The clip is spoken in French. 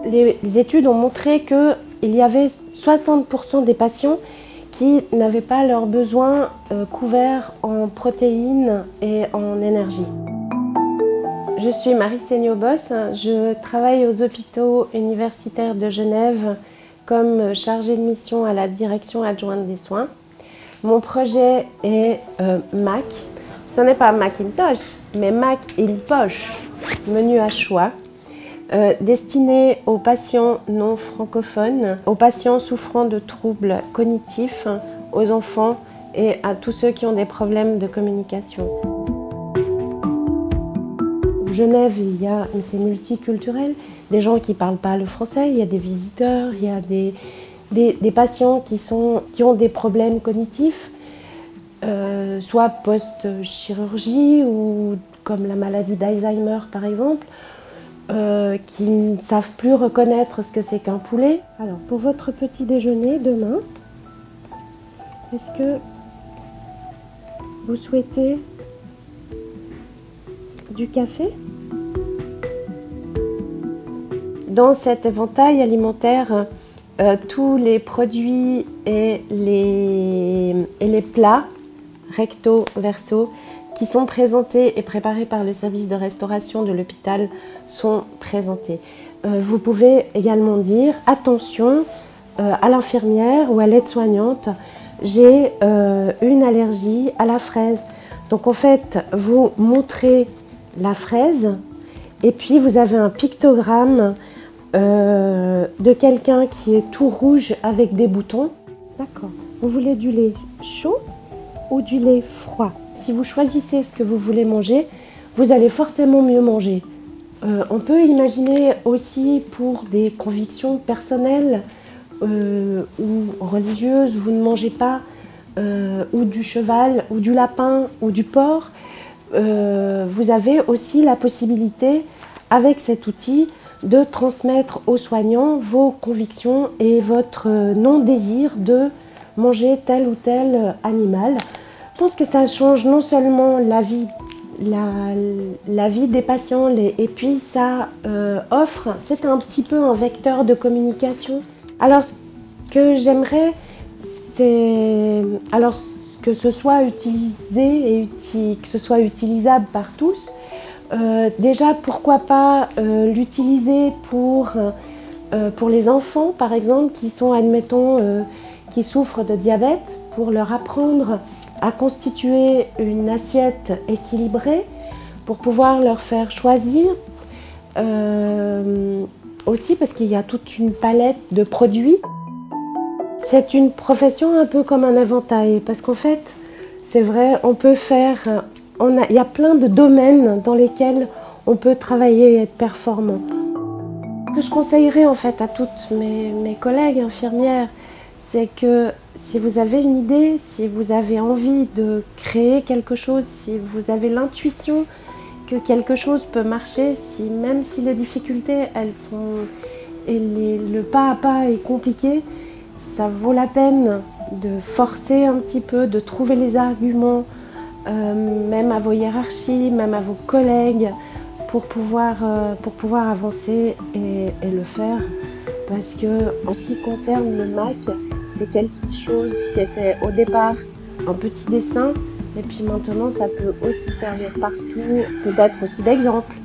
les études ont montré qu'il y avait 60% des patients qui n'avaient pas leurs besoins couverts en protéines et en énergie. Je suis Marie Seigneau-Boss, je travaille aux hôpitaux universitaires de Genève comme chargée de mission à la direction adjointe des soins. Mon projet est Mac. Ce n'est pas Macintosh, mais Mac in Poche, menu à choix, destiné aux patients non francophones, aux patients souffrant de troubles cognitifs, aux enfants et à tous ceux qui ont des problèmes de communication. Genève, c'est multiculturel, des gens qui ne parlent pas le français, il y a des visiteurs, il y a des patients qui ont des problèmes cognitifs, soit post-chirurgie ou comme la maladie d'Alzheimer par exemple, qui ne savent plus reconnaître ce que c'est qu'un poulet. Alors pour votre petit déjeuner demain, est-ce que vous souhaitez du café? Dans cet éventail alimentaire, tous les produits et les plats recto verso qui sont présentés et préparés par le service de restauration de l'hôpital sont présentés. Vous pouvez également dire attention à l'infirmière ou à l'aide-soignante, j'ai une allergie à la fraise. Donc en fait, vous montrez la fraise et puis vous avez un pictogramme de quelqu'un qui est tout rouge avec des boutons. D'accord. Vous voulez du lait chaud ou du lait froid? Si vous choisissez ce que vous voulez manger, vous allez forcément mieux manger. On peut imaginer aussi pour des convictions personnelles ou religieuses, vous ne mangez pas ou du cheval, ou du lapin, ou du porc. Vous avez aussi la possibilité, avec cet outil, de transmettre aux soignants vos convictions et votre non-désir de manger tel ou tel animal. Je pense que ça change non seulement la vie des patients, et puis ça offre, c'est un petit peu un vecteur de communication. Alors ce que j'aimerais, c'est que ce soit utilisé et que ce soit utilisable par tous. Déjà, pourquoi pas l'utiliser pour les enfants, par exemple, qui sont, admettons, qui souffrent de diabète, pour leur apprendre à constituer une assiette équilibrée, pour pouvoir leur faire choisir. Aussi parce qu'il y a toute une palette de produits. C'est une profession un peu comme un éventail, parce qu'en fait, c'est vrai, on peut faire... il y a plein de domaines dans lesquels on peut travailler et être performant. Ce que je conseillerais en fait à toutes mes collègues infirmières, c'est que si vous avez une idée, si vous avez envie de créer quelque chose, si vous avez l'intuition que quelque chose peut marcher, même si les difficultés, elles sont... et le pas à pas est compliqué, ça vaut la peine de forcer un petit peu, de trouver les arguments, même à vos hiérarchies, même à vos collègues, pour pouvoir avancer et le faire. Parce que en ce qui concerne le Mac, c'est quelque chose qui était au départ un petit dessin, et puis maintenant ça peut aussi servir partout, peut-être aussi d'exemple.